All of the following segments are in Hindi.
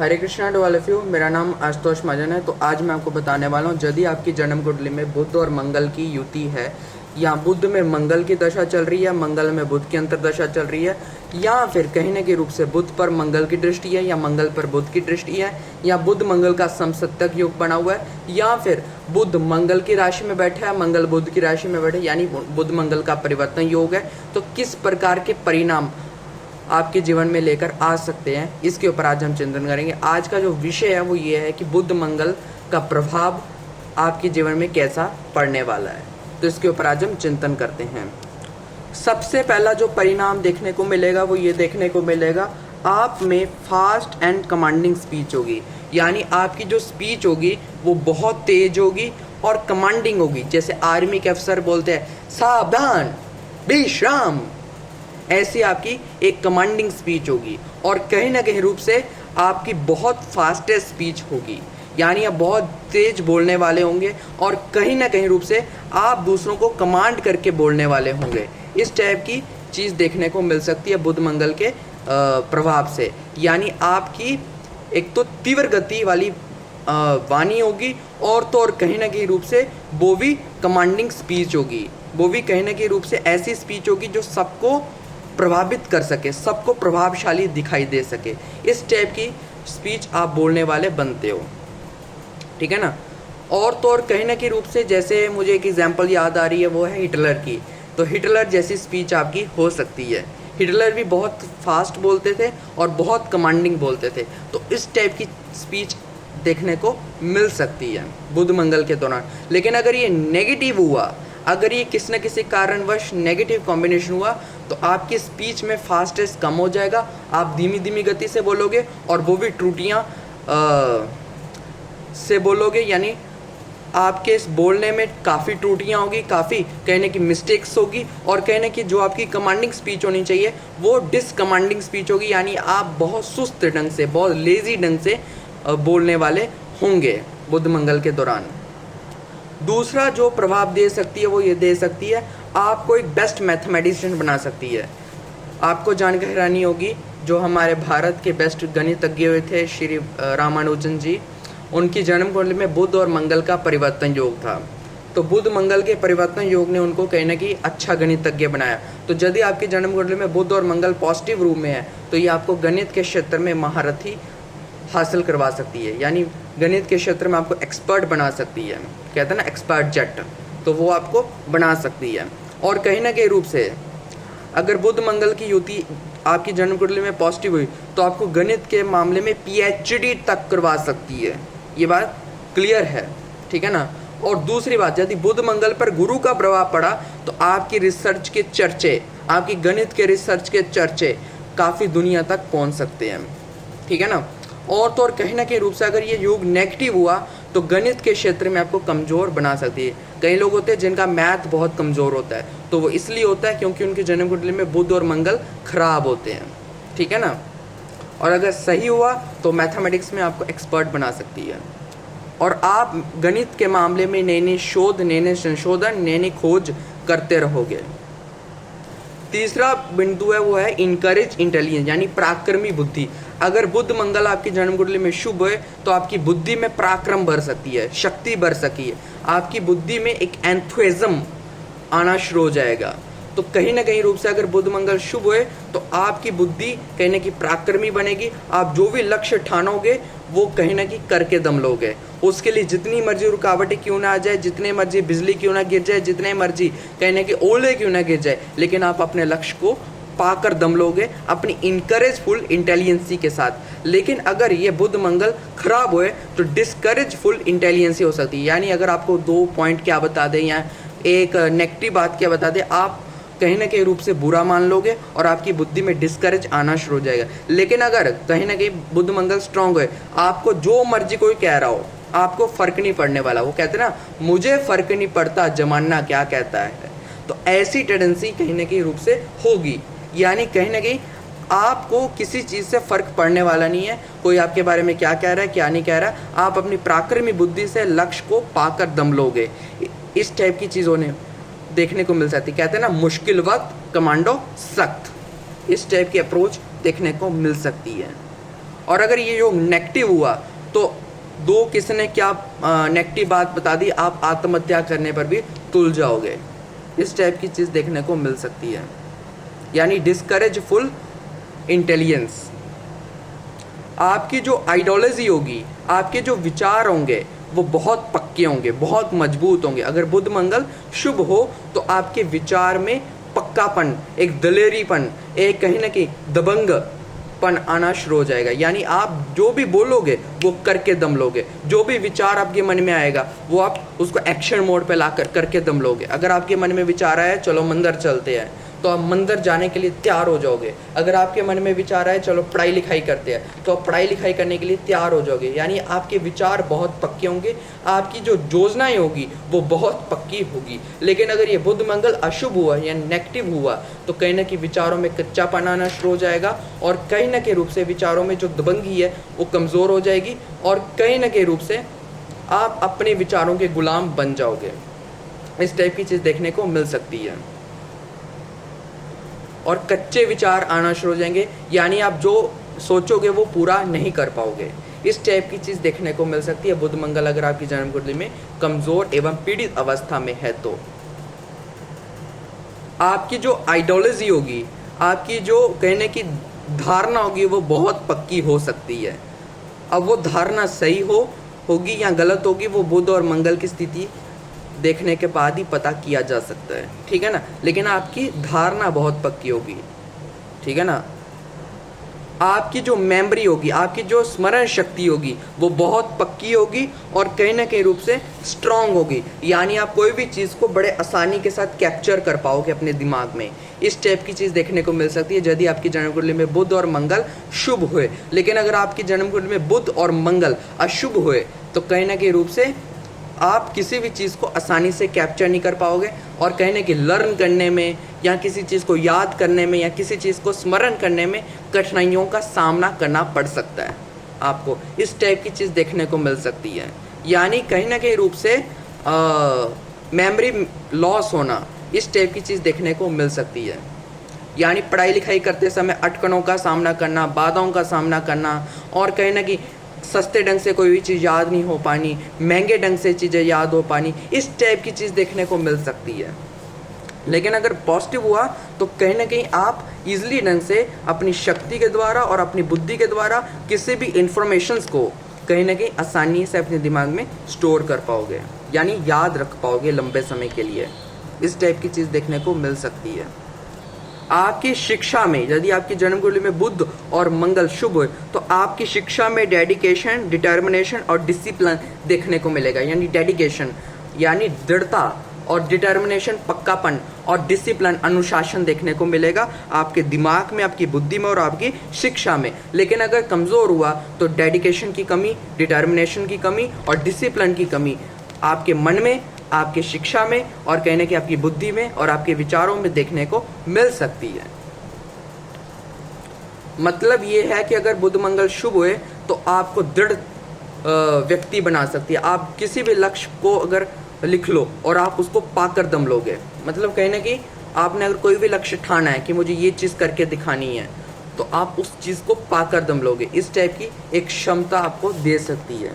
Hare Krishna to all of you. मेरा नाम आशुतोष महाजन है। तो आज मैं आपको बताने वाला हूँ, यदि आपकी जन्म कुंडली में बुध और मंगल की युति है, या बुध में मंगल की दशा चल रही है, मंगल में बुध की अंतर्दशा चल रही है, या फिर कहीं न कहीं रूप से बुध पर मंगल की दृष्टि है, या मंगल पर बुध की दृष्टि है, या बुध मंगल का समसप्तक योग बना हुआ है, या फिर बुध मंगल की राशि में बैठा है, मंगल बुध की राशि में बैठे, यानी बुध मंगल का परिवर्तन योग है, तो किस प्रकार के परिणाम आपके जीवन में लेकर आ सकते हैं, इसके ऊपर आज हम चिंतन करेंगे। आज का जो विषय है वो ये है कि बुध मंगल का प्रभाव आपके जीवन में कैसा पड़ने वाला है, तो इसके ऊपर आज हम चिंतन करते हैं। सबसे पहला जो परिणाम देखने को मिलेगा वो ये देखने को मिलेगा, आप में फास्ट एंड कमांडिंग स्पीच होगी, यानी आपकी जो स्पीच होगी वो बहुत तेज होगी और कमांडिंग होगी। जैसे आर्मी के अफसर बोलते हैं सावधान विश्राम, ऐसी आपकी एक कमांडिंग स्पीच होगी। और कहीं ना कहीं रूप से आपकी बहुत फास्टेस्ट स्पीच होगी, यानी आप बहुत तेज बोलने वाले होंगे और कहीं ना कहीं रूप से आप दूसरों को कमांड करके बोलने वाले होंगे। इस टाइप की चीज़ देखने को मिल सकती है बुध मंगल के प्रभाव से, यानी आपकी एक तो तीव्र गति वाली वाणी होगी, और तो और कहीं ना कहीं रूप से वो भी कमांडिंग स्पीच होगी। वो भी कहीं ना कहीं रूप से ऐसी स्पीच होगी जो सबको प्रभावित कर सके, सबको प्रभावशाली दिखाई दे सके। इस टाइप की स्पीच आप बोलने वाले बनते हो, ठीक है ना। और तो और कहीं ना कहीं रूप से, जैसे मुझे एक एग्जांपल याद आ रही है वो है हिटलर की, तो हिटलर जैसी स्पीच आपकी हो सकती है। हिटलर भी बहुत फास्ट बोलते थे और बहुत कमांडिंग बोलते थे, तो इस टाइप की स्पीच देखने को मिल सकती है बुध मंगल के दौरान। लेकिन अगर ये नेगेटिव हुआ, अगर ये किसी न किसी कारणवश नेगेटिव कॉम्बिनेशन हुआ, तो आपकी स्पीच में फास्टेस्ट कम हो जाएगा, आप धीमी धीमी गति से बोलोगे और वो भी त्रुटियाँ से बोलोगे, यानी आपके इस बोलने में काफ़ी त्रुटियाँ होगी, काफ़ी कहने की मिस्टेक्स होगी, और कहने की जो आपकी कमांडिंग स्पीच होनी चाहिए वो डिसकमांडिंग स्पीच होगी, यानी आप बहुत सुस्त ढंग से, बहुत लेज़ी ढंग से बोलने वाले होंगे बुध मंगल के दौरान। दूसरा जो प्रभाव दे सकती है वो ये दे सकती है, आपको एक बेस्ट मैथमेटिशियन बना सकती है। आपको जानकारी रहनी होगी, जो हमारे भारत के बेस्ट गणितज्ञ हुए थे श्री रामानुजन जी, उनकी जन्म कुंडली में बुध और मंगल का परिवर्तन योग था। तो बुध मंगल के परिवर्तन योग ने उनको कहीं ना कहीं अच्छा गणितज्ञ बनाया। तो यदि आपकी जन्म कुंडली में बुध और मंगल पॉजिटिव रूप में है, तो ये आपको गणित के क्षेत्र में महारथी हासिल करवा सकती है, यानी गणित के क्षेत्र में आपको एक्सपर्ट बना सकती है। कहते हैं ना एक्सपर्ट जेट, तो वो आपको बना सकती है। और कहीं ना कहीं रूप से अगर बुध मंगल की युति आपकी जन्म कुंडली में पॉजिटिव हुई, तो आपको गणित के मामले में PhD तक करवा सकती है। ये बात क्लियर है, ठीक है ना। और दूसरी बात, यदि बुध मंगल पर गुरु का प्रभाव पड़ा, तो आपकी रिसर्च के चर्चे, आपकी गणित के रिसर्च के चर्चे काफ़ी दुनिया तक पहुंच सकते हैं, ठीक है ना। और तो और कहीं ना कहीं रूप से अगर ये योग नेगेटिव हुआ, तो गणित के क्षेत्र में आपको कमज़ोर बना सकती है। कई लोग होते हैं जिनका मैथ बहुत कमज़ोर होता है, तो वो इसलिए होता है क्योंकि उनकी जन्म कुंडली में बुध और मंगल खराब होते हैं, ठीक है ना। और अगर सही हुआ तो मैथमेटिक्स में आपको एक्सपर्ट बना सकती है, और आप गणित के मामले में नए नए शोध, नए नए संशोधन, नई नई खोज करते रहोगे। तीसरा बिंदु है वो है इनकरेज इंटेलिजेंस, यानी पराक्रमी बुद्धि। अगर बुध मंगल आपकी जन्म कुंडली में शुभ है, तो आपकी बुद्धि में पराक्रम बढ़ सकती है, शक्ति बढ़ सकती है, आपकी बुद्धि में एक एंथुइज्म आना शुरू हो जाएगा। तो कहीं ना कहीं रूप से अगर बुध मंगल शुभ हुए, तो आपकी बुद्धि कहीं ना कहीं पराक्रमी बनेगी। आप जो भी लक्ष्य ठानोगे वो कहीं ना कहीं करके दम लोगे। उसके लिए जितनी मर्जी रुकावटें क्यों ना आ जाए, जितने मर्जी बिजली क्यों ना गिर जाए, जितने मर्जी कहीं ना कहीं ओले क्यों ना गिर जाए, लेकिन आप अपने लक्ष्य को पाकर दम लोगे अपनी इनकरेजफुल इंटेलिजेंसी के साथ। लेकिन अगर ये बुध मंगल खराब हुए, तो डिस्करेजफुल इंटेलिजेंसी हो सकती है, यानी अगर आपको 2 पॉइंट क्या बता दें या एक नेगेटिव बात क्या बता दें, आप कहीं ना कहीं रूप से बुरा मान लोगे और आपकी बुद्धि में डिस्करेज आना शुरू हो जाएगा। लेकिन अगर कहीं ना कहीं बुध मंगल स्ट्रांग है, आपको जो मर्जी कोई कह रहा हो, आपको फर्क नहीं पड़ने वाला। वो कहते हैं ना, मुझे फर्क नहीं पड़ता जमाना क्या कहता है। तो ऐसी टेंडेंसी कहीं ना कहीं रूप से होगी, यानी कहीं ना कहीं आपको किसी चीज़ से फ़र्क पड़ने वाला नहीं है, कोई आपके बारे में क्या कह रहा है क्या नहीं कह रहा है, आप अपनी पराक्रमी बुद्धि से लक्ष्य को पाकर दम लोगे। इस टाइप की चीज़ों ने देखने को मिल सकती है। कहते हैं ना, मुश्किल वक्त कमांडो सख्त, इस टाइप की अप्रोच देखने को मिल सकती है। और अगर ये जो नेगेटिव हुआ तो दो किसने क्या नेगेटिव बात बता दी, आप आत्महत्या करने पर भी तुल जाओगे। इस टाइप की चीज़ देखने को मिल सकती है, यानी डिस्करेजफुल इंटेलिजेंस। आपकी जो आइडियोलॉजी होगी, आपके जो विचार होंगे वो बहुत पक्के होंगे, बहुत मजबूत होंगे। अगर बुध मंगल शुभ हो तो आपके विचार में पक्कापन, एक दलेरीपन, एक कहीं ना कहीं दबंगपन आना शुरू हो जाएगा। यानी आप जो भी बोलोगे वो करके दम लोगे, जो भी विचार आपके मन में आएगा वो आप उसको एक्शन मोड पे लाकर करके दम लोगे। अगर आपके मन में विचार आया चलो मंदिर चलते हैं, तो आप मंदिर जाने के लिए तैयार हो जाओगे। अगर आपके मन में विचार आए चलो पढ़ाई लिखाई करते हैं, तो आप पढ़ाई लिखाई करने के लिए तैयार हो जाओगे। यानी आपके विचार बहुत पक्के होंगे, आपकी जो योजनाएं होगी वो बहुत पक्की होगी। लेकिन अगर ये बुध मंगल अशुभ हुआ या नेगेटिव हुआ तो कहीं ना कहीं विचारों में कच्चापन आना शुरू हो जाएगा, और कहीं ना कहीं रूप से विचारों में जो दबंगी है वो कमज़ोर हो जाएगी, और कहीं ना कहीं रूप से आप अपने विचारों के गुलाम बन जाओगे। इस टाइप की चीज़ देखने को मिल सकती है। और कच्चे विचार आना शुरू हो जाएंगे, यानी आप जो सोचोगे वो पूरा नहीं कर पाओगे। इस टाइप की चीज़ देखने को मिल सकती है बुध मंगल अगर आपकी जन्म कुंडली में कमज़ोर एवं पीड़ित अवस्था में है तो। आपकी जो आइडियोलॉजी होगी, आपकी जो कहने की धारणा होगी वो बहुत पक्की हो सकती है। अब वो धारणा सही होगी या गलत होगी वो बुध और मंगल की स्थिति देखने के बाद ही पता किया जा सकता है, ठीक है ना। लेकिन आपकी धारणा बहुत पक्की होगी, ठीक है ना। आपकी जो मेमोरी होगी, आपकी जो स्मरण शक्ति होगी वो बहुत पक्की होगी और कहीं ना कहीं रूप से स्ट्रांग होगी। यानी आप कोई भी चीज़ को बड़े आसानी के साथ कैप्चर कर पाओगे अपने दिमाग में। इस टाइप की चीज़ देखने को मिल सकती है यदि आपकी जन्म कुंडली में बुध और मंगल शुभ हुए। लेकिन अगर आपकी जन्म कुंडली में बुध और मंगल अशुभ हुए तो कहीं ना कहीं रूप से आप किसी भी चीज़ को आसानी से कैप्चर नहीं कर पाओगे, और कहीं ना कहीं लर्न करने में या किसी चीज़ को याद करने में या किसी चीज़ को स्मरण करने में कठिनाइयों का सामना करना पड़ सकता है आपको। इस टाइप की चीज़ देखने को मिल सकती है। यानी कहीं ना कहीं रूप से मेमोरी लॉस होना, इस टाइप की चीज़ देखने को मिल सकती है। यानी पढ़ाई लिखाई करते समय अटकनों का सामना करना, बाधाओं का सामना करना, और कहीं ना कहीं सस्ते ढंग से कोई भी चीज़ याद नहीं हो पानी, महंगे ढंग से चीज़ें याद हो पानी, इस टाइप की चीज़ देखने को मिल सकती है। लेकिन अगर पॉजिटिव हुआ तो कहीं ना कहीं आप इजीली ढंग से अपनी शक्ति के द्वारा और अपनी बुद्धि के द्वारा किसी भी इंफॉर्मेशंस को कहीं ना कहीं आसानी से अपने दिमाग में स्टोर कर पाओगे, यानी याद रख पाओगे लंबे समय के लिए। इस टाइप की चीज़ देखने को मिल सकती है। आपकी शिक्षा में यदि आपकी जन्म कुंडली में बुध और मंगल शुभ हो तो आपकी शिक्षा में डेडिकेशन, डिटर्मिनेशन और डिसिप्लिन देखने को मिलेगा। यानी डेडिकेशन यानी दृढ़ता, और डिटर्मिनेशन पक्कापन, और डिसिप्लिन अनुशासन देखने को मिलेगा आपके दिमाग में, आपकी बुद्धि में और आपकी शिक्षा में। लेकिन अगर कमज़ोर हुआ तो डेडिकेशन की कमी, डिटर्मिनेशन की कमी और डिसिप्लिन की कमी आपके मन में, आपके शिक्षा में और कहीं ना कहीं आपकी बुद्धि में और आपके विचारों में देखने को मिल सकती है। मतलब ये है कि अगर बुध मंगल शुभ हुए तो आपको दृढ़ व्यक्ति बना सकती है। आप किसी भी लक्ष्य को अगर लिख लो और आप उसको पाकर दम लोगे, मतलब कहीं ना कहीं आपने अगर कोई भी लक्ष्य ठाना है कि मुझे ये चीज़ करके दिखानी है तो आप उस चीज़ को पाकर दम लोगे। इस टाइप की एक क्षमता आपको दे सकती है,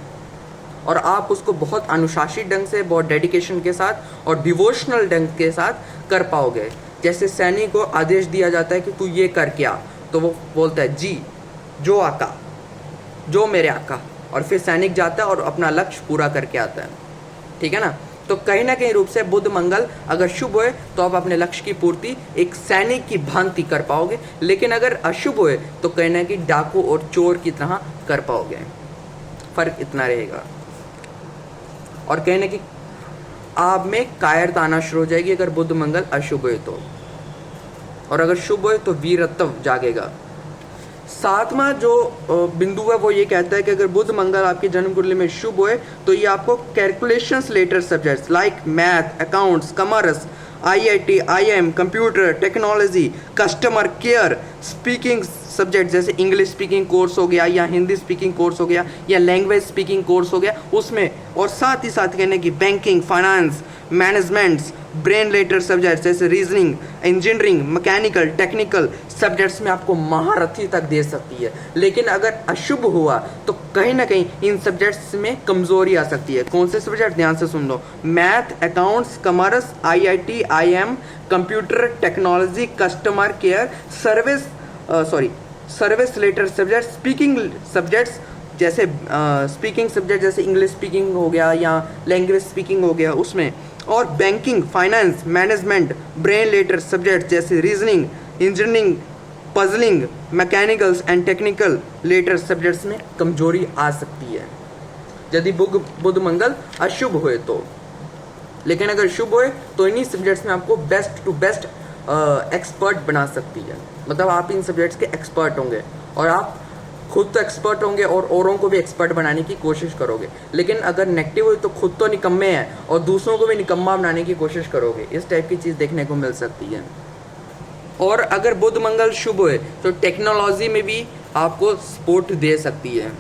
और आप उसको बहुत अनुशासित ढंग से, बहुत डेडिकेशन के साथ और डिवोशनल ढंग के साथ कर पाओगे। जैसे सैनिक को आदेश दिया जाता है कि तू ये कर क्या, तो वो बोलता है जी, जो आका, जो मेरे आका, और फिर सैनिक जाता है और अपना लक्ष्य पूरा करके आता है, ठीक है ना। तो कहीं ना कहीं रूप से बुध मंगल अगर शुभ हुए तो आप अपने लक्ष्य की पूर्ति एक सैनिक की भांति कर पाओगे। लेकिन अगर अशुभ हुए तो कहीं ना कहीं डाकू और चोर की तरह कर पाओगे। फर्क इतना रहेगा। और कहीं ना कहीं आप में कायरता आना शुरू हो जाएगी अगर बुध मंगल अशुभ हुए तो, और अगर शुभ हुए तो वीरत्व जागेगा। सातवां जो बिंदु है वो ये कहता है कि अगर बुध मंगल आपकी जन्म कुंडली में शुभ हुए तो ये आपको calculations related subjects like math, accounts, commerce, IIT, IIM, computer technology, customer care, speaking subject जैसे इंग्लिश स्पीकिंग कोर्स हो गया या हिंदी स्पीकिंग कोर्स हो गया या लैंग्वेज स्पीकिंग कोर्स हो गया उसमें, और साथ ही साथ कहने की banking, finance, managements, brain related subjects जैसे reasoning, engineering, mechanical, technical subjects में आपको महारथी तक दे सकती है। लेकिन अगर अशुभ हुआ तो कहीं ना कहीं इन सब्जेक्ट्स में कमजोरी आ सकती है। कौन से सब्जेक्ट, ध्यान से सुन लो, math, accounts, commerce, IIT, IM, computer technology, customer care, service related subject, speaking subjects जैसे स्पीकिंग सब्जेक्ट जैसे इंग्लिश स्पीकिंग हो गया या लैंग्वेज स्पीकिंग हो गया उसमें, और banking, finance, management, brain related subject जैसे reasoning, engineering, puzzling, mechanicals and technical related subjects में कमजोरी आ सकती है यदि बुध मंगल अशुभ हुए तो। लेकिन अगर शुभ हुए तो इन्हीं सब्जेक्ट्स में आपको बेस्ट टू बेस्ट एक्सपर्ट बना सकती है। मतलब आप इन सब्जेक्ट्स के एक्सपर्ट होंगे और आप खुद तो एक्सपर्ट होंगे और औरों को भी एक्सपर्ट बनाने की कोशिश करोगे। लेकिन अगर नेगेटिव हुई तो खुद तो निकम्मे हैं और दूसरों को भी निकम्मा बनाने की कोशिश करोगे। इस टाइप की चीज़ देखने को मिल सकती है। और अगर बुध मंगल शुभ हुए तो टेक्नोलॉजी में भी आपको सपोर्ट दे सकती है,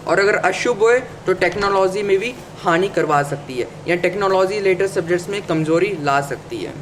और अगर अशुभ हुए तो टेक्नोलॉजी में भी हानि करवा सकती है या टेक्नोलॉजी रिलेटेड सब्जेक्ट्स में कमजोरी ला सकती है।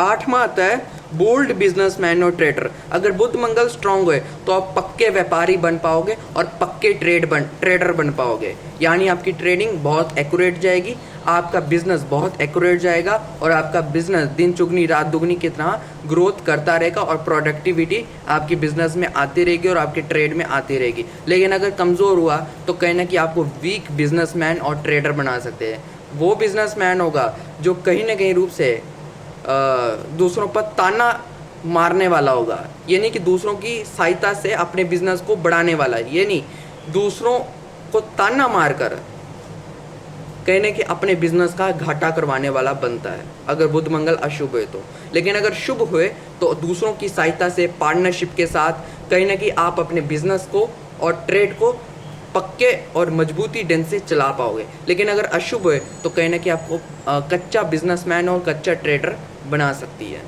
8वां आता है बोल्ड बिजनेसमैन और ट्रेडर। अगर बुध मंगल स्ट्रांग हुए तो आप पक्के व्यापारी बन पाओगे और पक्के ट्रेडर बन पाओगे। यानी आपकी ट्रेडिंग बहुत एक्यूरेट जाएगी, आपका बिजनेस बहुत एक्यूरेट जाएगा और आपका बिजनेस दिन चुगनी रात दुगनी की तरह ग्रोथ करता रहेगा और प्रोडक्टिविटी आपकी बिजनेस में आती रहेगी और आपके ट्रेड में आती रहेगी। लेकिन अगर कमज़ोर हुआ तो कहीं ना कहीं आपको वीक बिजनेसमैन और ट्रेडर बना सकते हैं। वो बिजनेसमैन होगा जो कहीं ना कहीं रूप से दूसरों पर ताना मारने वाला होगा, ये नहीं कि दूसरों की सहायता से अपने बिजनेस को बढ़ाने वाला है, ये नहीं, दूसरों को ताना मारकर कहने कि अपने बिजनेस का घाटा करवाने वाला बनता है अगर बुध मंगल अशुभ हुए तो। लेकिन अगर शुभ हुए तो दूसरों की सहायता से पार्टनरशिप के साथ कहीं ना कहीं आप अपने बिजनेस को और ट्रेड को पक्के और मजबूती ढंग से चला पाओगे। लेकिन अगर अशुभ हुए तो कहीं ना कहीं आपको कच्चा बिजनेसमैन और कच्चा ट्रेडर बना सकती है।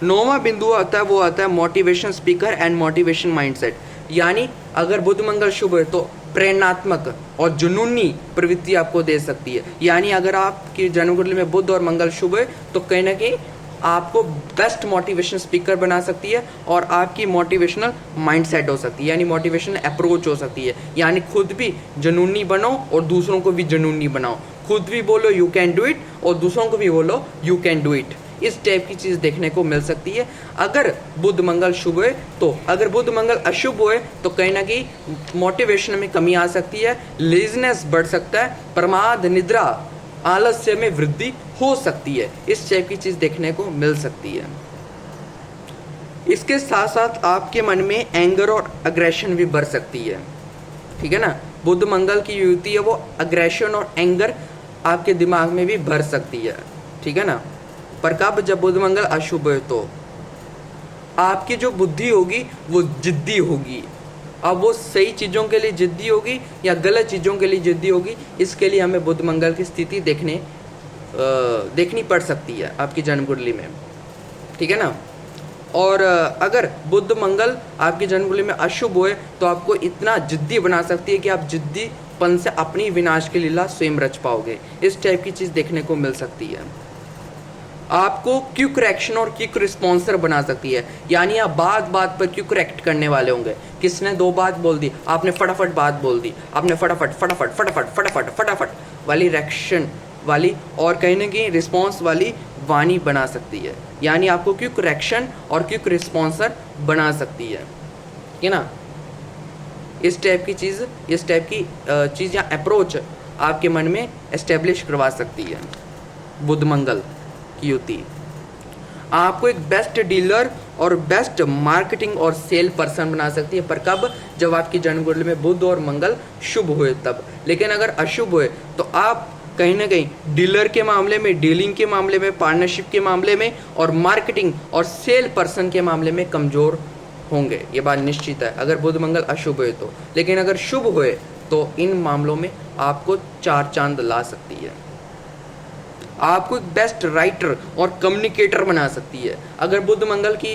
9वां बिंदु आता है वो आता है motivation speaker and motivation mindset. यानी अगर बुध मंगल शुभ है तो प्रेरणात्मक और जुनूनी प्रवृत्ति आपको दे सकती है। यानी अगर आपकी जन्मकुंडली में बुध और मंगल शुभ है तो कहीं ना कहीं आपको बेस्ट मोटिवेशन स्पीकर बना सकती है और आपकी मोटिवेशनल माइंडसेट हो सकती है, यानी मोटिवेशनल अप्रोच हो सकती है। यानी खुद भी जुनूनी बनो और दूसरों को भी जुनूनी बनाओ, खुद भी बोलो यू कैन डू इट और दूसरों को भी बोलो यू कैन डू इट। इस टाइप की चीज़ देखने को मिल सकती है अगर बुध मंगल शुभ हुए तो। अगर बुध मंगल अशुभ हुए तो कहीं ना कहीं मोटिवेशन में कमी आ सकती है, लेजीनेस बढ़ सकता है, प्रमाद, निद्रा, आलस्य में वृद्धि हो सकती है। इस टाइप की चीज़ देखने को मिल सकती है। इसके साथ साथ आपके मन में एंगर और अग्रेशन भी बढ़ सकती है, ठीक है ना। बुध मंगल की युति है वो अग्रेशन और एंगर आपके दिमाग में भी भर सकती है, ठीक है ना। पर कब, जब बुध मंगल अशुभ है तो आपकी जो बुद्धि होगी वो जिद्दी होगी। अब वो सही चीज़ों के लिए जिद्दी होगी या गलत चीज़ों के लिए जिद्दी होगी, इसके लिए हमें बुध मंगल की स्थिति देखनी पड़ सकती है आपकी जन्म कुंडली में, ठीक है ना। और अगर बुध मंगल आपकी जन्म कुंडली में अशुभ हुए तो आपको इतना जिद्दी बना सकती है कि आप जिद्दीपन से अपनी विनाश की लीला स्वयं रच पाओगे। इस टाइप की चीज़ देखने को मिल सकती है। आपको क्विक रिएक्शन और क्विक रिस्पॉन्सर बना सकती है। यानी आप बात बात पर क्विक रिएक्ट करने वाले होंगे। किसने 2 बात बोल दी, आपने फटाफट बात बोल दी, आपने फटाफट फटाफट फटाफट फटाफट फटाफट वाली रिएक्शन वाली और कहीं ना कहीं रिस्पॉन्स वाली वाणी बना सकती है। यानी आपको क्विक रिएक्शन और क्विक रिस्पॉन्सर बना सकती है, ठीक है ना। इस टाइप की चीज़ या अप्रोच आपके मन में एस्टेब्लिश करवा सकती है बुध मंगल की युति। आपको एक बेस्ट डीलर और बेस्ट मार्केटिंग और सेल पर्सन बना सकती है। पर कब, जब आपकी जन्म कुंडली में बुध और मंगल शुभ हुए तब। लेकिन अगर अशुभ हुए तो आप कहीं ना कहीं डीलर के मामले में, डीलिंग के मामले में, पार्टनरशिप के मामले में और मार्केटिंग और सेल पर्सन के मामले में कमज़ोर होंगे, ये बात निश्चित है अगर बुध मंगल अशुभ हुए तो। लेकिन अगर शुभ हुए तो इन मामलों में आपको 4 चांद ला सकती है। आपको एक बेस्ट राइटर और कम्युनिकेटर बना सकती है। अगर बुध मंगल की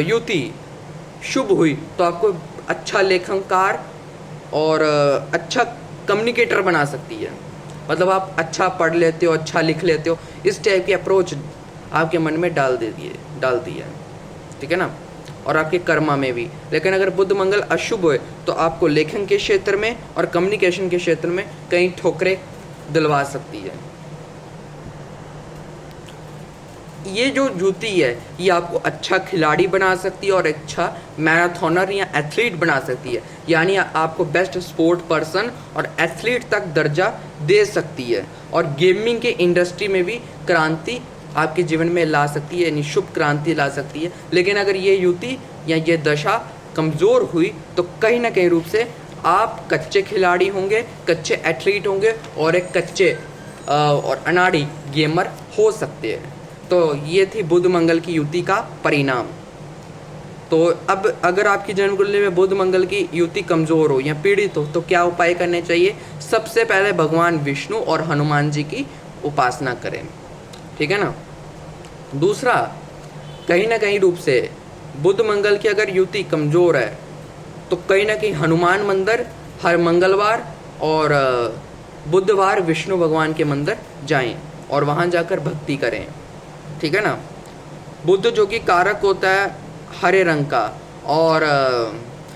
युति शुभ हुई तो आपको अच्छा लेखनकार और अच्छा कम्युनिकेटर बना सकती है। मतलब आप अच्छा पढ़ लेते हो, अच्छा लिख लेते हो, इस टाइप की अप्रोच आपके मन में डालती है, ठीक है ना, और आपके कर्मा में भी। लेकिन अगर बुध मंगल अशुभ हुए तो आपको लेखन के क्षेत्र में और कम्युनिकेशन के क्षेत्र में कई ठोकरें दिलवा सकती है। ये जो युति है ये आपको अच्छा खिलाड़ी बना सकती है और अच्छा मैराथनर या एथलीट बना सकती है, यानी आपको बेस्ट स्पोर्ट पर्सन और एथलीट तक दर्जा दे सकती है, और गेमिंग के इंडस्ट्री में भी क्रांति आपके जीवन में ला सकती है, यानी शुभ क्रांति ला सकती है। लेकिन अगर ये युति या ये दशा कमज़ोर हुई तो कहीं ना कहीं रूप से आप कच्चे खिलाड़ी होंगे, कच्चे एथलीट होंगे और एक कच्चे और अनाड़ी गेमर हो सकते हैं। तो ये थी बुध मंगल की युति का परिणाम। तो अब अगर आपकी जन्म कुंडली में बुध मंगल की युति कमज़ोर हो या पीड़ित हो तो क्या उपाय करने चाहिए? सबसे पहले भगवान विष्णु और हनुमान जी की उपासना करें, ठीक है ना। दूसरा, कहीं ना कहीं रूप से बुध मंगल की अगर युति कमज़ोर है तो कहीं ना कहीं हनुमान मंदिर हर मंगलवार और बुधवार विष्णु भगवान के मंदिर जाएं और वहाँ जाकर भक्ति करें, ठीक है ना। बुध जो कि कारक होता है हरे रंग का, और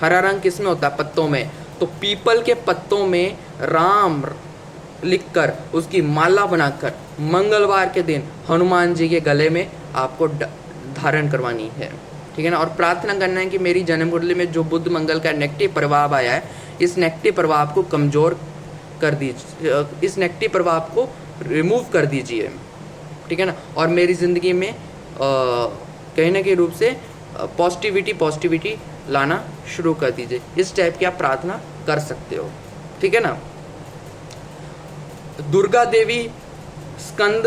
हरा रंग किस में होता है? पत्तों में। तो पीपल के पत्तों में राम लिखकर उसकी माला बनाकर मंगलवार के दिन हनुमान जी के गले में आपको धारण करवानी है, ठीक है ना। और प्रार्थना करना है कि मेरी जन्म कुंडली में जो बुध मंगल का नेगेटिव प्रभाव आया है, इस नेगेटिव प्रभाव को कमज़ोर कर दीजिए, इस नेगेटिव प्रभाव को रिमूव कर दीजिए, ठीक है ना। और मेरी ज़िंदगी में कहीं ना कहीं रूप से पॉजिटिविटी लाना शुरू कर दीजिए। इस टाइप की आप प्रार्थना कर सकते हो, ठीक है ना। दुर्गा देवी, स्कंद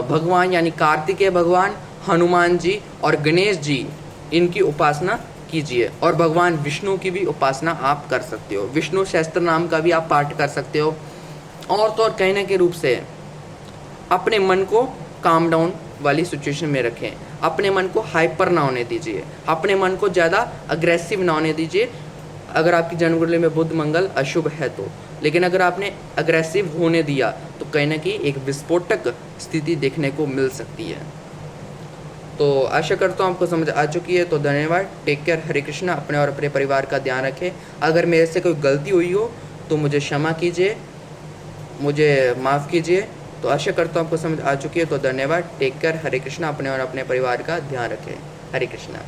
भगवान यानी कार्तिकेय भगवान, हनुमान जी और गणेश जी, इनकी उपासना कीजिए। और भगवान विष्णु की भी उपासना आप कर सकते हो, विष्णु सहस्त्र नाम का भी आप पाठ कर सकते हो। और तो और कहीं ना कहीं रूप से अपने मन को काम डाउन वाली सिचुएशन में रखें, अपने मन को हाइपर ना होने दीजिए, अपने मन को ज़्यादा अग्रेसिव ना होने दीजिए अगर आपकी जन्म कुंडली में बुध मंगल अशुभ है तो। लेकिन अगर आपने अग्रेसिव होने दिया तो कहीं ना कहीं एक विस्फोटक स्थिति देखने को मिल सकती है। तो आशा करता हूँ आपको समझ आ चुकी है। तो धन्यवाद, टेक केयर, हरे कृष्णा। अपने और अपने परिवार का ध्यान रखें। अगर मेरे से कोई गलती हुई हो तो मुझे क्षमा कीजिए, मुझे माफ़ कीजिए। तो आशा करता हूँ आपको समझ आ चुकी है। तो धन्यवाद, टेक केयर, हरे कृष्णा। अपने और अपने परिवार का ध्यान रखें। हरे कृष्णा।